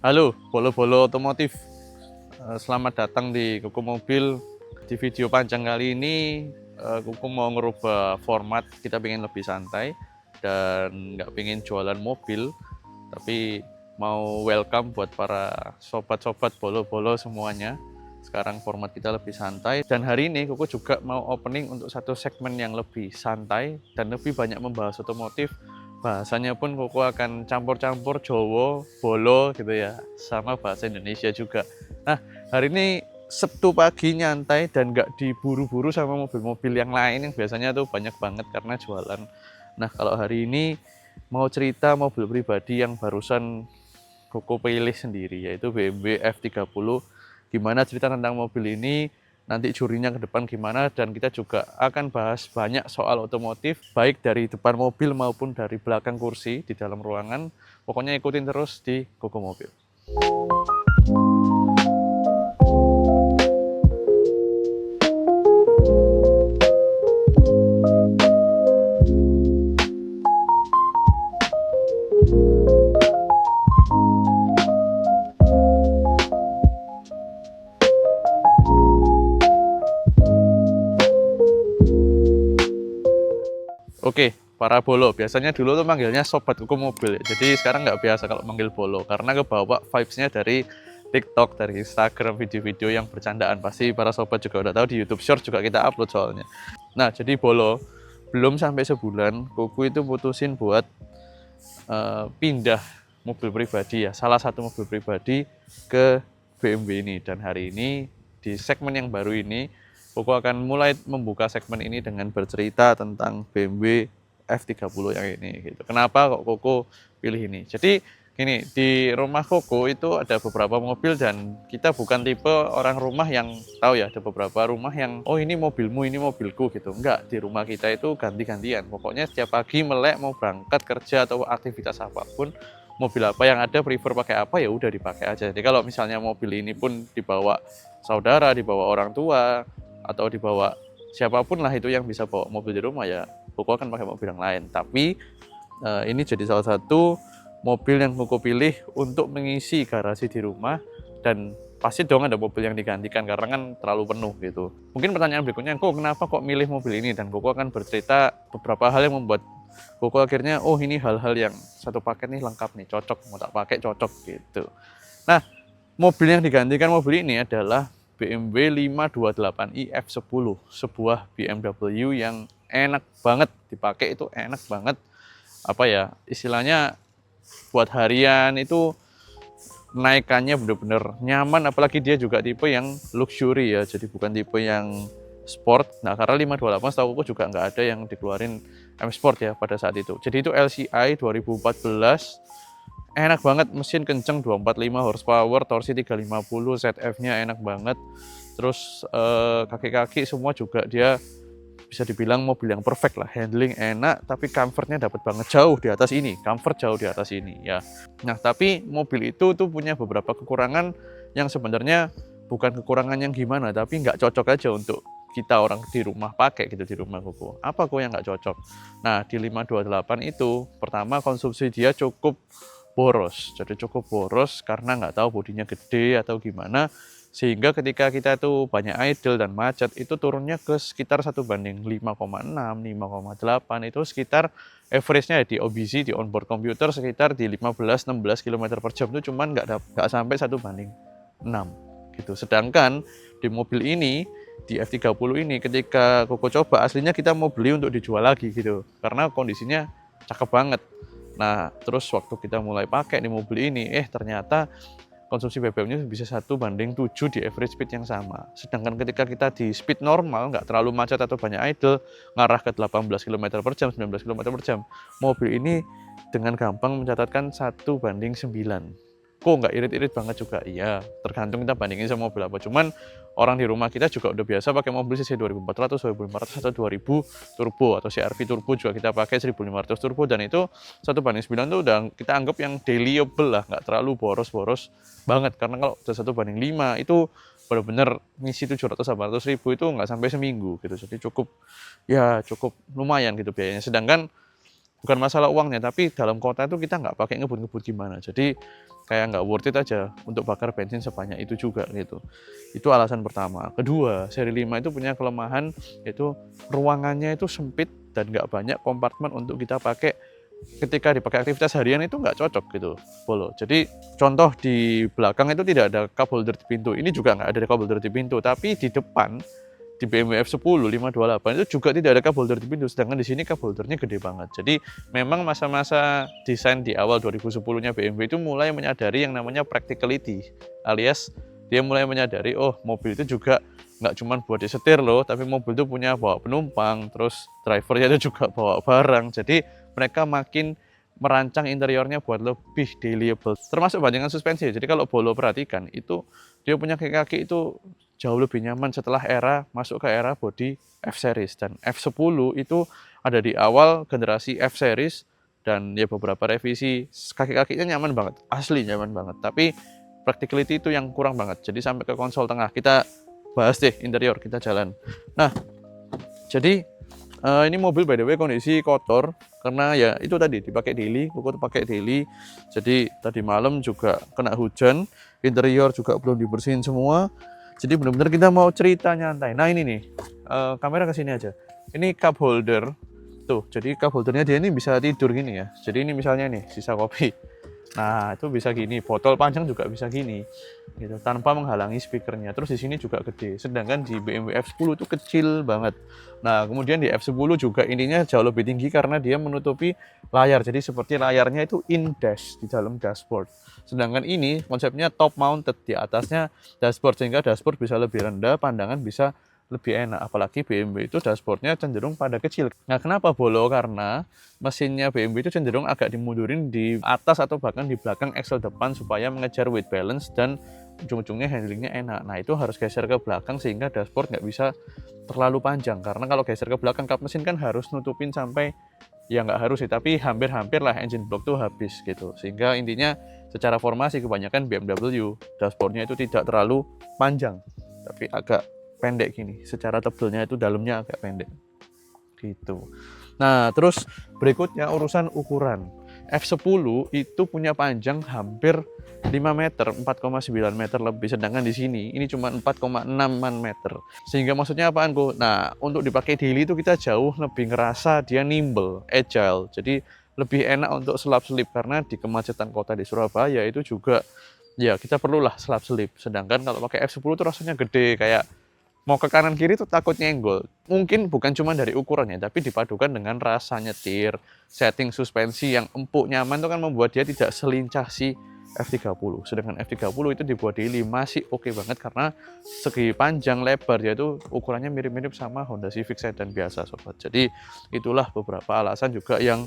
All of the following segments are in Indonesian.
Halo, bolo-bolo otomotif. Selamat datang di Kuku Mobil. Di video panjang kali ini, Kuku mau ngerubah format. Kita pengen lebih santai dan nggak pengen jualan mobil, tapi mau welcome buat para sobat-sobat bolo-bolo semuanya. Sekarang format kita lebih santai dan hari ini Kuku juga mau opening untuk satu segmen yang lebih santai dan lebih banyak membahas otomotif. Bahasanya pun Koko akan campur-campur Jawa, Bolo gitu ya, sama bahasa Indonesia juga. Nah, hari ini Sabtu pagi nyantai dan nggak diburu-buru sama mobil-mobil yang lain yang biasanya tuh banyak banget karena jualan. Nah, kalau hari ini mau cerita mobil pribadi yang barusan Koko pilih sendiri, yaitu BMW F30. Gimana cerita tentang mobil ini, nanti jurinya ke depan gimana, dan kita juga akan bahas banyak soal otomotif, baik dari depan mobil maupun dari belakang kursi di dalam ruangan. Pokoknya ikutin terus di Koko Mobil. Oke, para bolo. Biasanya dulu tuh manggilnya sobat Koko Mobil. Jadi sekarang nggak biasa kalau manggil bolo, karena kebawa vibes-nya dari TikTok, dari Instagram, video-video yang bercandaan. Pasti para sobat juga udah tahu, di YouTube Short juga kita upload soalnya. Nah, jadi bolo, belum sampai sebulan, Koko itu putusin buat pindah mobil pribadi ya, salah satu mobil pribadi ke BMW ini. Dan hari ini di segmen yang baru ini, Koko akan mulai membuka segmen ini dengan bercerita tentang BMW F30 yang ini gitu. Kenapa kok Koko pilih ini? Jadi gini, di rumah Koko itu ada beberapa mobil dan kita bukan tipe orang rumah yang tahu ya, ada beberapa rumah yang oh ini mobilmu, ini mobilku gitu. Enggak, di rumah kita itu ganti-gantian. Pokoknya setiap pagi melek mau berangkat kerja atau aktivitas apapun, mobil apa yang ada, prefer pakai apa ya udah dipakai aja. Jadi kalau misalnya mobil ini pun dibawa saudara, dibawa orang tua, atau dibawa siapapun lah itu yang bisa bawa mobil di rumah, ya Koko akan pakai mobil yang lain. Tapi ini jadi salah satu mobil yang Koko pilih untuk mengisi garasi di rumah, dan pasti dong ada mobil yang digantikan karena kan terlalu penuh gitu. Mungkin pertanyaan berikutnya, kok kenapa kok milih mobil ini, dan Koko akan bercerita beberapa hal yang membuat Koko akhirnya oh ini hal-hal yang satu paket nih, lengkap nih, cocok, mau tak pakai cocok gitu. Nah, mobil yang digantikan mobil ini adalah BMW 528i F10, sebuah BMW yang enak banget dipakai, itu enak banget. Apa ya, istilahnya buat harian itu naikannya bener-bener nyaman, apalagi dia juga tipe yang luxury ya, jadi bukan tipe yang sport. Nah, karena 528 setahu aku juga nggak ada yang dikeluarin M Sport ya pada saat itu. Jadi itu LCI 2014, enak banget, mesin kenceng 245 horsepower, torsi 350, ZF-nya enak banget. Terus kaki-kaki semua juga dia bisa dibilang mobil yang perfect lah, handling enak, tapi comfortnya dapat banget, jauh di atas ini, comfort jauh di atas ini ya. Nah, tapi mobil itu tuh punya beberapa kekurangan yang sebenarnya bukan kekurangan yang gimana, tapi nggak cocok aja untuk kita orang di rumah pakai gitu, di rumah Koko. Apa kok yang nggak cocok? Nah, di 528 itu pertama konsumsi dia cukup boros, jadi cukup boros karena nggak tahu bodinya gede atau gimana, sehingga ketika kita itu banyak idle dan macet itu turunnya ke sekitar 1:5,6, 5,8, itu sekitar average-nya di OBC, di onboard computer, sekitar di 15-16 km per jam, itu cuman nggak sampai 1:6 gitu. Sedangkan di mobil ini, di F30 ini, ketika Koko coba, aslinya kita mau beli untuk dijual lagi gitu, karena kondisinya cakep banget. Nah, terus waktu kita mulai pakai di mobil ini, ternyata konsumsi BBM-nya bisa 1:7 di average speed yang sama. Sedangkan ketika kita di speed normal, nggak terlalu macet atau banyak idle, ngarah ke 18 km per jam, 19 km per jam, mobil ini dengan gampang mencatatkan 1:9. Kok nggak irit-irit banget juga? Iya, tergantung kita bandingin sama mobil apa. Cuman orang di rumah kita juga udah biasa pakai mobil cc 2400, 2500 atau 2000 turbo, atau CR-V turbo juga kita pakai 1500 turbo, dan itu 1:9 tuh udah kita anggap yang dailyable lah, nggak terlalu boros-boros banget. Karena kalau udah 1:5 itu benar-benar ngisi 700-800 ribu itu nggak sampai seminggu gitu. Jadi cukup lumayan gitu biayanya. Sedangkan bukan masalah uangnya, tapi dalam kota itu kita nggak pakai ngebut-ngebut gimana. Jadi kayak nggak worth it aja untuk bakar bensin sebanyak itu juga gitu. Itu alasan pertama. Kedua, seri 5 itu punya kelemahan yaitu ruangannya itu sempit dan nggak banyak kompartemen untuk kita pakai ketika dipakai aktivitas harian, itu nggak cocok gitu Polo. Jadi contoh di belakang itu tidak ada cup holder di pintu, ini juga nggak ada cup holder di pintu, tapi di depan di BMW F10 528 itu juga tidak ada cup holder di pintu, sedangkan di sini cup holdernya gede banget. Jadi memang masa-masa desain di awal 2010-nya BMW itu mulai menyadari yang namanya practicality, alias dia mulai menyadari oh mobil itu juga nggak cuma buat disetir loh, tapi mobil itu punya bawa penumpang, terus drivernya itu juga bawa barang. Jadi mereka makin merancang interiornya buat lebih dailyable, termasuk bantingan suspensi. Jadi kalau Bolo perhatikan itu dia punya kaki-kaki itu jauh lebih nyaman setelah masuk ke era body F-Series, dan F10 itu ada di awal generasi F-Series, dan ya beberapa revisi kaki-kakinya nyaman banget, asli nyaman banget, tapi practicality itu yang kurang banget. Jadi sampai ke konsol tengah, kita bahas deh interior, kita jalan. Nah, jadi ini mobil by the way kondisi kotor karena ya itu tadi dipakai daily, Koko pakai daily. Jadi tadi malam juga kena hujan, interior juga belum dibersihin semua. Jadi benar-benar kita mau cerita nyantai. Nah ini nih, kamera ke sini aja. Ini cup holder. Tuh, jadi cup holdernya dia ini bisa tidur gini ya. Jadi ini misalnya nih, sisa kopi. Nah, itu bisa gini, botol panjang juga bisa gini. Gitu, tanpa menghalangi speakernya. Terus di sini juga gede. Sedangkan di BMW F10 itu kecil banget. Nah, kemudian di F10 juga ininya jauh lebih tinggi karena dia menutupi layar. Jadi seperti layarnya itu in-dash di dalam dashboard. Sedangkan ini konsepnya top mounted, di atasnya dashboard, sehingga dashboard bisa lebih rendah, pandangan bisa lebih enak. Apalagi BMW itu dashboardnya cenderung pada kecil. Nah, kenapa Bolo? Karena mesinnya BMW itu cenderung agak dimundurin di atas atau bahkan di belakang axle depan supaya mengejar weight balance dan ujung-ujungnya handlingnya enak. Nah, itu harus geser ke belakang sehingga dashboard nggak bisa terlalu panjang. Karena kalau geser ke belakang, kap mesin kan harus nutupin sampai, ya nggak harus sih, tapi hampir-hampir lah engine block tuh habis gitu. Sehingga intinya secara formasi kebanyakan BMW dashboardnya itu tidak terlalu panjang, tapi agak pendek gini, secara tebelnya itu dalamnya agak pendek gitu. Nah, terus berikutnya urusan ukuran. F10 itu punya panjang hampir 5 meter, 4,9 meter lebih, sedangkan di sini ini cuma 4,6 meter. Sehingga maksudnya apaan, Ko? Nah, untuk dipakai daily itu kita jauh lebih ngerasa dia nimble, agile. Jadi lebih enak untuk selap-selip, karena di kemacetan kota di Surabaya itu juga ya kita perlulah selap-selip. Sedangkan kalau pakai F10 itu rasanya gede, kayak mau ke kanan kiri tuh takut nyenggol. Mungkin bukan cuma dari ukurannya, tapi dipadukan dengan rasa nyetir, setting suspensi yang empuk nyaman itu kan membuat dia tidak selincah si F30. Sedangkan F30 itu dibuat daily masih oke banget karena segi panjang lebar dia itu ukurannya mirip-mirip sama Honda Civic Sedan biasa, sobat. Jadi itulah beberapa alasan juga yang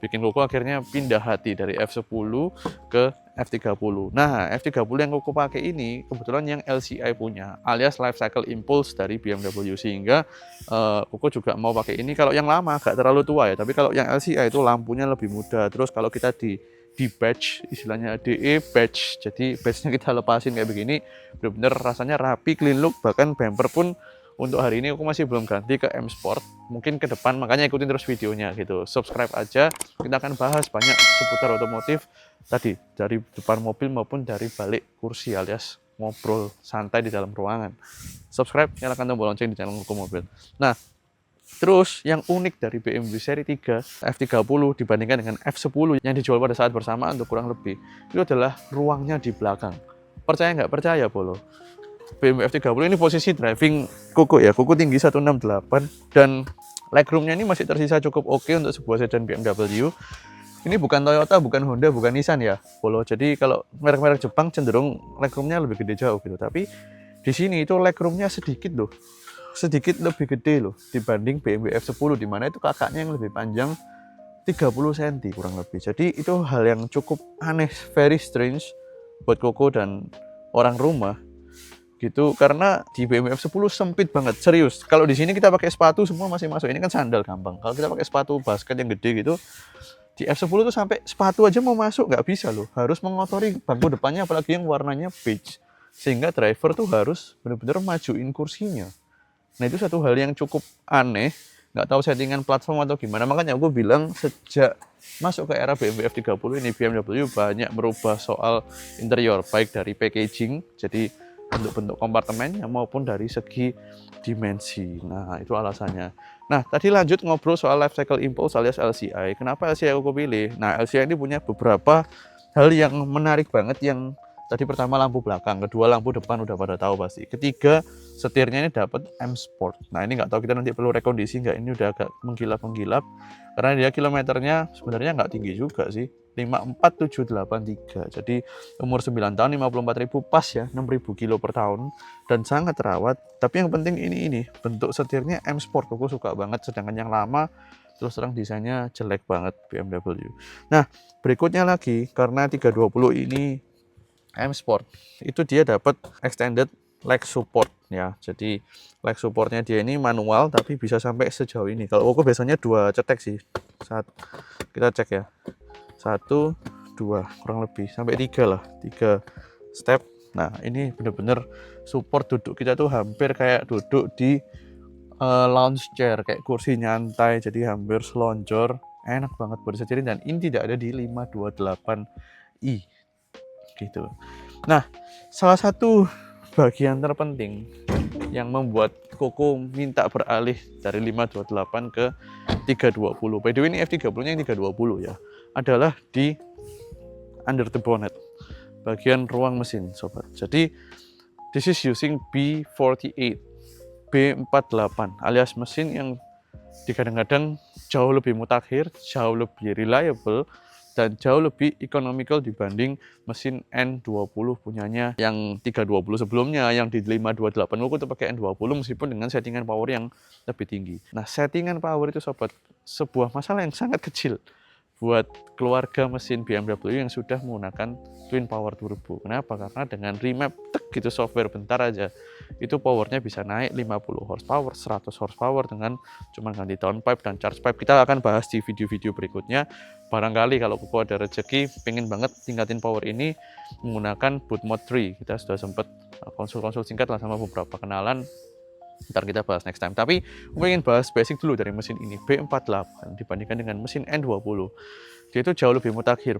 bikin Koko akhirnya pindah hati dari F10 ke F30. Nah, F30 yang Koko pakai ini kebetulan yang LCI punya, alias Life Cycle Impulse dari BMW, sehingga Koko juga mau pakai ini. Kalau yang lama agak terlalu tua ya, tapi kalau yang LCI itu lampunya lebih muda. Terus kalau kita di badge, istilahnya DE badge, jadi badge-nya kita lepasin kayak begini, benar-benar rasanya rapi, clean look. Bahkan bumper pun untuk hari ini aku masih belum ganti ke M Sport, mungkin ke depan, makanya ikutin terus videonya gitu. Subscribe aja, kita akan bahas banyak seputar otomotif tadi, dari depan mobil maupun dari balik kursi, alias ngobrol santai di dalam ruangan. Subscribe, nyalakan tombol lonceng di channel Koko Mobil. Nah, terus yang unik dari BMW seri 3 F30 dibandingkan dengan F10 yang dijual pada saat bersamaan untuk kurang lebih, itu adalah ruangnya di belakang. Percaya nggak percaya, Bolo? BMW F30 ini posisi driving Koko ya, Koko tinggi 168 dan legroomnya ini masih tersisa cukup oke untuk sebuah sedan BMW. Ini bukan Toyota, bukan Honda, bukan Nissan ya, Polo. Jadi kalau merek-merek Jepang cenderung legroomnya lebih gede jauh gitu. Tapi di sini itu legroomnya sedikit loh, sedikit lebih gede loh dibanding BMW F10, di mana itu kakaknya yang lebih panjang 30 cm kurang lebih. Jadi itu hal yang cukup aneh, very strange buat Koko dan orang rumah gitu, karena di BMW F10 sempit banget, serius. Kalau di sini kita pakai sepatu semua masih masuk, ini kan sandal gampang. Kalau kita pakai sepatu basket yang gede gitu, di F10 tuh sampai sepatu aja mau masuk nggak bisa loh, harus mengotori bangku depannya, apalagi yang warnanya beige, sehingga driver tuh harus benar-benar majuin kursinya. Nah, itu satu hal yang cukup aneh nggak tahu settingan platform atau gimana. Makanya aku bilang sejak masuk ke era BMW F30 ini, BMW banyak merubah soal interior, baik dari packaging, jadi bentuk-bentuk kompartemennya maupun dari segi dimensi. Nah, itu alasannya. Nah, tadi lanjut ngobrol soal life cycle impulse alias LCI. Kenapa LCI aku pilih? Nah, LCI ini punya beberapa hal yang menarik banget. Yang tadi pertama lampu belakang, kedua lampu depan udah pada tahu pasti. Ketiga, setirnya ini dapat M Sport. Nah, ini nggak tahu kita nanti perlu rekondisi nggak, ini udah agak menggilap-menggilap karena dia kilometernya sebenarnya nggak tinggi juga sih, 54783. Jadi umur 9 tahun 54.000 pas ya, 6.000 kilo per tahun dan sangat terawat. Tapi yang penting ini bentuk setirnya M Sport, aku suka banget. Sedangkan yang lama terus terang desainnya jelek banget BMW. Nah, berikutnya lagi karena 320 ini M Sport, itu dia dapat extended leg support ya. Jadi leg supportnya dia ini manual tapi bisa sampai sejauh ini. Kalau aku biasanya 2 cetek sih. Kita cek ya. 1, 2, kurang lebih sampai 3 lah, 3 step. Nah, ini bener-bener support duduk kita tuh hampir kayak duduk di lounge chair, kayak kursi nyantai, jadi hampir selonjor, enak banget buat disetirin. Dan ini tidak ada di 528i gitu. Nah, salah satu bagian terpenting yang membuat Koko minta beralih dari 528 ke 320. By the way, ini F30-nya yang 320 ya, adalah di under the bonnet, bagian ruang mesin sobat. Jadi this is using B48 B48 alias mesin yang kadang-kadang jauh lebih mutakhir, jauh lebih reliable, dan jauh lebih economical dibanding mesin N20 punyanya yang 320 sebelumnya. Yang di 528 aku tuh pakai N20 meskipun dengan settingan power yang lebih tinggi. Nah, settingan power itu sobat sebuah masalah yang sangat kecil buat keluarga mesin BMW yang sudah menggunakan twin power turbo. Kenapa? Karena dengan remap gitu software bentar aja itu powernya bisa naik 50 horsepower, 100 horsepower dengan cuma ganti downpipe dan charge pipe. Kita akan bahas di video-video berikutnya. Barangkali kalau Koko ada rezeki pengen banget tingkatin power ini menggunakan boot mode 3. Kita sudah sempat konsul-konsul singkat lah sama beberapa kenalan. Ntar kita bahas next time. Tapi gue ingin bahas basic dulu dari mesin ini, B48 dibandingkan dengan mesin N20. Dia itu jauh lebih mutakhir.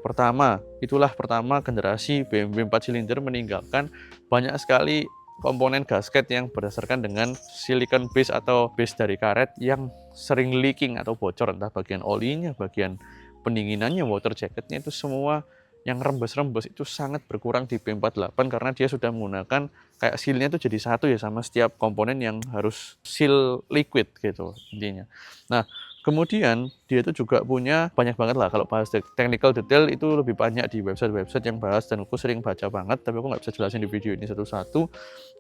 Itulah pertama generasi BMW 4 silinder meninggalkan banyak sekali komponen gasket yang berdasarkan dengan silicon base atau base dari karet yang sering leaking atau bocor, entah bagian olinya, bagian pendinginannya, water jacketnya, itu semua yang rembes-rembes itu sangat berkurang di B48 karena dia sudah menggunakan kayak sealnya itu jadi satu ya sama setiap komponen yang harus seal liquid gitu intinya. Nah, kemudian dia itu juga punya banyak banget lah, kalau bahas technical detail itu lebih banyak di website-website yang bahas dan aku sering baca banget, tapi aku nggak bisa jelasin di video ini satu-satu.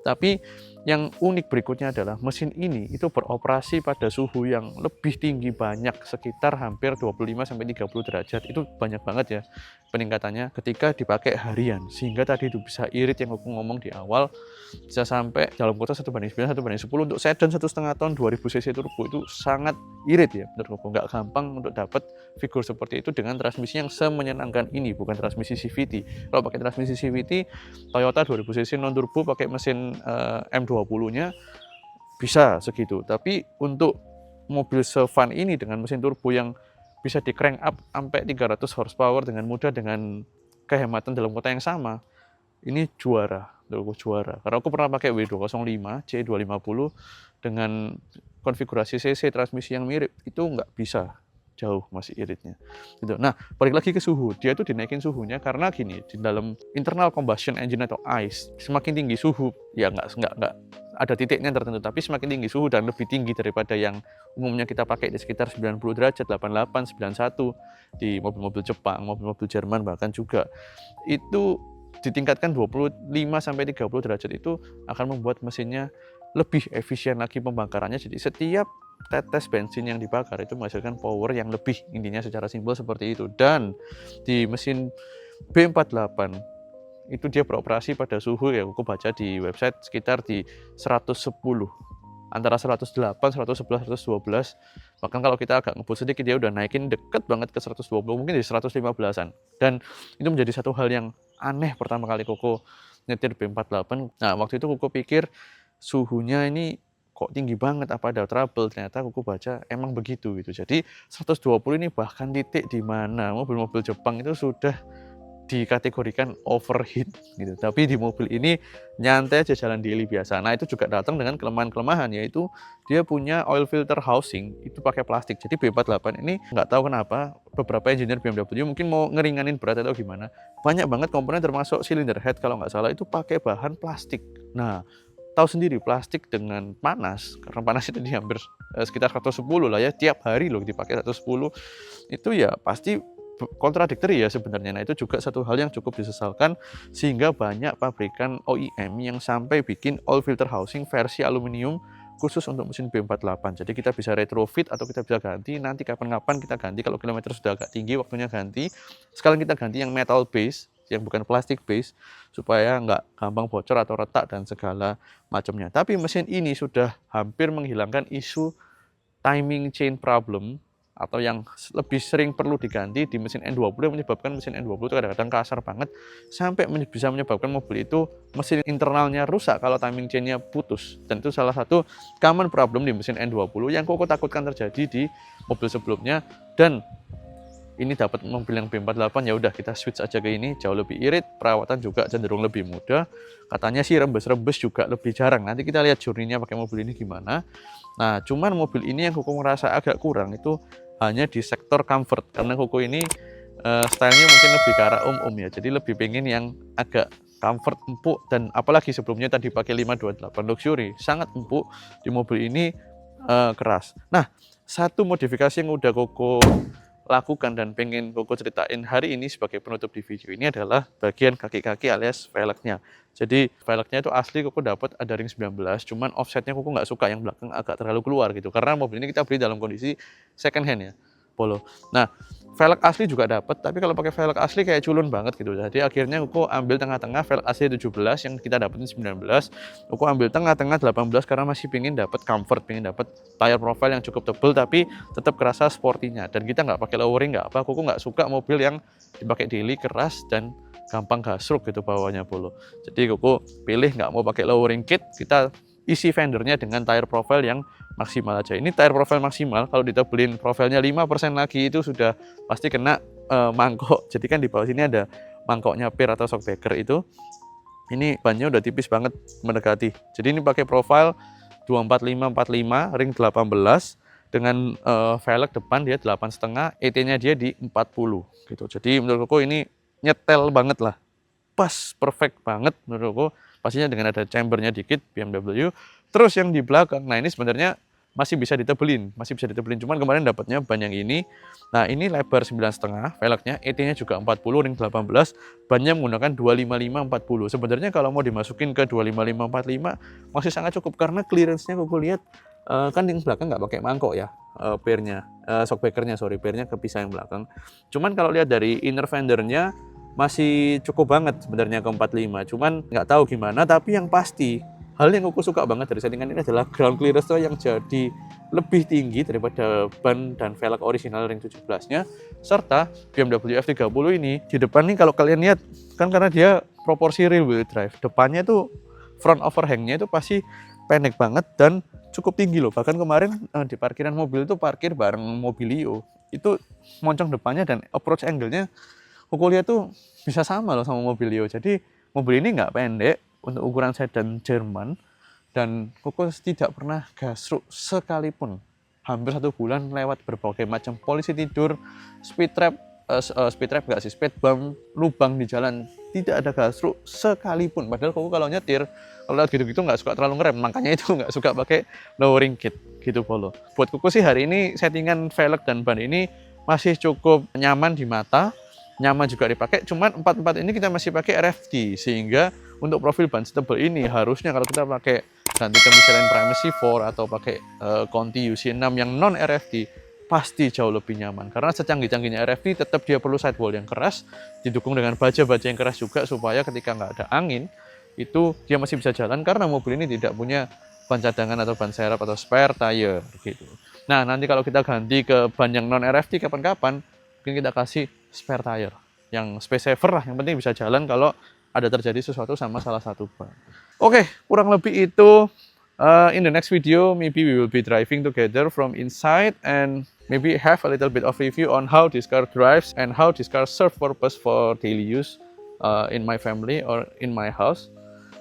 Tapi yang unik berikutnya adalah mesin ini itu beroperasi pada suhu yang lebih tinggi, banyak sekitar hampir 25-30 derajat. Itu banyak banget ya peningkatannya ketika dipakai harian, sehingga tadi itu bisa irit yang aku ngomong di awal, bisa sampai dalam kota 1:9, 1:10 untuk sedan 1,5 ton 2000 cc turbo. Itu sangat irit ya menurut aku. Nggak gampang untuk dapat figur seperti itu dengan transmisi yang semenyenangkan ini, bukan transmisi CVT. Kalau pakai transmisi CVT Toyota 2000 cc non turbo pakai mesin M20 nya bisa segitu, tapi untuk mobil se-fun ini dengan mesin turbo yang bisa di crank up sampai 300 horsepower dengan mudah dengan kehematan dalam kota yang sama, ini juara, juara. Karena aku pernah pakai W205 C250 dengan konfigurasi CC transmisi yang mirip, itu nggak bisa, jauh masih iritnya gitu. Nah, balik lagi ke suhu, dia itu dinaikin suhunya karena gini, di dalam internal combustion engine atau ICE semakin tinggi suhu ya nggak ada titiknya tertentu, tapi semakin tinggi suhu dan lebih tinggi daripada yang umumnya kita pakai di sekitar 90 derajat, 88, 91 di mobil-mobil Jepang, mobil-mobil Jerman bahkan juga, itu ditingkatkan 25-30 derajat itu akan membuat mesinnya lebih efisien lagi pembakarannya. Jadi setiap tetes bensin yang dibakar itu menghasilkan power yang lebih, intinya secara simpel seperti itu. Dan di mesin B48 itu dia beroperasi pada suhu ya aku baca di website sekitar di 110, antara 108, 111, 112. Bahkan kalau kita agak ngebut sedikit dia udah naikin deket banget ke 120, mungkin di 115-an. Dan itu menjadi satu hal yang aneh pertama kali Koko nyetir B48. Nah, waktu itu Koko pikir suhunya ini kok tinggi banget, apa ada trouble? Ternyata kuku baca emang begitu gitu. Jadi 120 ini bahkan titik di mana mobil-mobil Jepang itu sudah dikategorikan overheat gitu. Tapi di mobil ini nyantai aja jalan daily biasa. Nah, itu juga datang dengan kelemahan-kelemahan, yaitu dia punya oil filter housing itu pakai plastik. Jadi B48 ini nggak tahu kenapa beberapa engineer BMW mungkin mau ngeringanin berat atau gimana, banyak banget komponen termasuk cylinder head kalau nggak salah itu pakai bahan plastik. Nah, tahu sendiri plastik dengan panas, karena panas itu di hampir sekitar 110 lah ya, tiap hari loh dipakai 110, itu ya pasti kontradiktori ya sebenarnya. Nah, itu juga satu hal yang cukup disesalkan, sehingga banyak pabrikan OEM yang sampai bikin oil filter housing versi aluminium khusus untuk mesin B48. Jadi kita bisa retrofit atau kita bisa ganti, nanti kapan-kapan kita ganti kalau kilometer sudah agak tinggi waktunya ganti. Sekarang kita ganti yang metal base, yang bukan plastik base, supaya nggak gampang bocor atau retak dan segala macamnya. Tapi mesin ini sudah hampir menghilangkan isu timing chain problem, atau yang lebih sering perlu diganti di mesin N20, yang menyebabkan mesin N20 itu kadang-kadang kasar banget sampai bisa menyebabkan mobil itu mesin internalnya rusak kalau timing chainnya putus. Dan itu salah satu common problem di mesin N20 yang Koko takutkan terjadi di mobil sebelumnya. Dan ini dapat mobil yang B48, ya udah kita switch aja ke ini, jauh lebih irit, perawatan juga cenderung lebih mudah. Katanya sih rembes-rembes juga lebih jarang. Nanti kita lihat journey-nya pakai mobil ini gimana. Nah, cuman mobil ini yang Koko ngerasa agak kurang itu hanya di sektor comfort, karena Koko ini stylenya mungkin lebih ke arah ya, jadi lebih pengen yang agak comfort, empuk. Dan apalagi sebelumnya tadi pakai 528 luxury, sangat empuk. Di mobil ini keras. Nah, satu modifikasi yang udah Koko lakukan dan pengen Koko ceritain hari ini sebagai penutup di video ini adalah bagian kaki-kaki alias velgnya. Jadi velgnya itu asli Koko dapat ada ring 19, cuman offsetnya Koko nggak suka yang belakang agak terlalu keluar gitu, karena mobil ini kita beli dalam kondisi second hand ya, Polo. Nah, velg asli juga dapat, tapi kalau pakai velg asli kayak culun banget gitu. Jadi akhirnya Koko ambil tengah-tengah, velg asli 17 yang kita dapetin 19. Koko ambil tengah-tengah 18 karena masih pengen dapat comfort, pengen dapat tire profile yang cukup tebal tapi tetap kerasa sportinya. Dan kita nggak pakai lowering, nggak apa. Koko nggak suka mobil yang dipakai daily keras dan gampang gasruk gitu bawahnya, Polo. Jadi Koko pilih nggak mau pakai lowering kit, kita isi fendernya dengan tire profile yang maksimal aja. Ini tire profile maksimal, kalau ditebelin profilnya 5% lagi itu sudah pasti kena mangkok. Jadi kan di bawah sini ada mangkoknya pir atau shockbreaker itu. Ini bannya udah tipis banget mendekati. Jadi ini pakai profile 245-45 ring 18 dengan velg depan dia 8,5, ET-nya dia di 40 gitu. Jadi menurut Koko ini nyetel banget lah. Pas perfect banget menurut Koko. Pastinya dengan ada chambernya dikit BMW. Terus yang di belakang, nah ini sebenarnya masih bisa ditebelin, cuman kemarin dapatnya ban yang ini. Nah, ini lebar 9,5 velgnya, ET-nya juga 40 ring 18, bannya menggunakan 255-40. Sebenarnya kalau mau dimasukin ke 255-45 masih sangat cukup, karena clearance-nya Koko lihat kan yang belakang nggak pakai mangkok ya, pirnya, shockbreaker-nya, pirnya kepisah yang belakang. Cuman kalau lihat dari inner fendernya masih cukup banget sebenarnya ke 45, cuman nggak tahu gimana. Tapi yang pasti hal yang Koko suka banget dari settingan ini adalah ground clearance yang jadi lebih tinggi daripada ban dan velg original ring 17-nya. Serta BMW F30 ini di depan nih kalau kalian lihat kan, karena dia proporsi rear wheel drive, depannya tuh front overhangnya itu pasti pendek banget dan cukup tinggi loh. Bahkan kemarin di parkiran mobil itu parkir bareng Mobilio, itu moncong depannya dan approach angle-nya Koko lihat tuh bisa sama loh sama Mobilio. Jadi mobil ini nggak pendek untuk ukuran sedan Jerman, dan Koko tidak pernah gasruk sekalipun. Hampir 1 bulan lewat berbagai macam polisi tidur, speed trap nggak sih, speed bump, lubang di jalan, tidak ada gasruk sekalipun. Padahal Koko kalau nyetir, kalau lihat gitu-gitu nggak suka terlalu ngerem, makanya itu nggak suka pakai lowering kit gitu, Polo. Buat Koko sih hari ini settingan velg dan ban ini masih cukup nyaman di mata, nyaman juga dipakai. Cuman 44 ini kita masih pakai RFD, sehingga untuk profil ban setebal ini harusnya kalau kita pakai ganti ke Michelin Primacy 4 atau pakai Conti UC6 yang non RFD pasti jauh lebih nyaman. Karena secanggih-canggihnya RFD tetap dia perlu sidewall yang keras, didukung dengan baja-baja yang keras juga, supaya ketika nggak ada angin itu dia masih bisa jalan, karena mobil ini tidak punya ban cadangan atau ban serep atau spare tire gitu. Nah, nanti kalau kita ganti ke ban yang non RFD kapan-kapan, mungkin kita kasih spare tire yang space saver lah, yang penting bisa jalan kalau ada terjadi sesuatu sama salah satu ban. Oke, kurang lebih itu In the next video, maybe we will be driving together from inside and maybe have a little bit of review on how this car drives and how this car serve purpose for daily use in my family or in my house.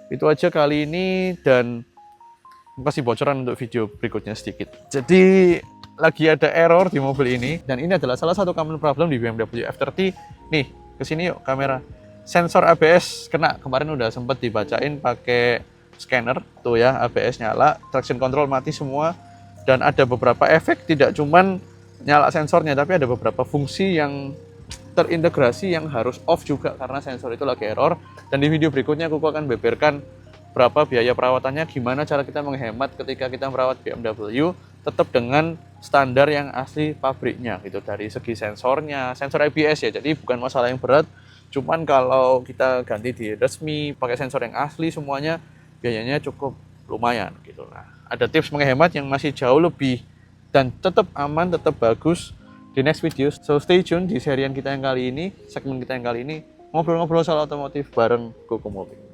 Itu aja kali ini, dan kasih bocoran untuk video berikutnya sedikit. Jadi lagi ada error di mobil ini, dan ini adalah salah satu common problem di BMW F30. Nih, kesini yuk kamera. Sensor ABS kena, kemarin udah sempet dibacain pakai scanner tuh ya, ABS nyala, traction control mati semua, dan ada beberapa efek tidak cuman nyala sensornya, tapi ada beberapa fungsi yang terintegrasi yang harus off juga karena sensor itu lagi error. Dan di video berikutnya aku akan beberkan berapa biaya perawatannya, gimana cara kita menghemat ketika kita merawat BMW tetap dengan standar yang asli pabriknya gitu, dari segi sensornya, sensor ABS ya, jadi bukan masalah yang berat, cuman kalau kita ganti di resmi pakai sensor yang asli semuanya biayanya cukup lumayan gitu. Nah, ada tips menghemat yang masih jauh lebih dan tetap aman, tetap bagus di next video. So stay tune di serian kita yang kali ini, segmen kita yang kali ini, ngobrol-ngobrol soal otomotif bareng Koko Mobil.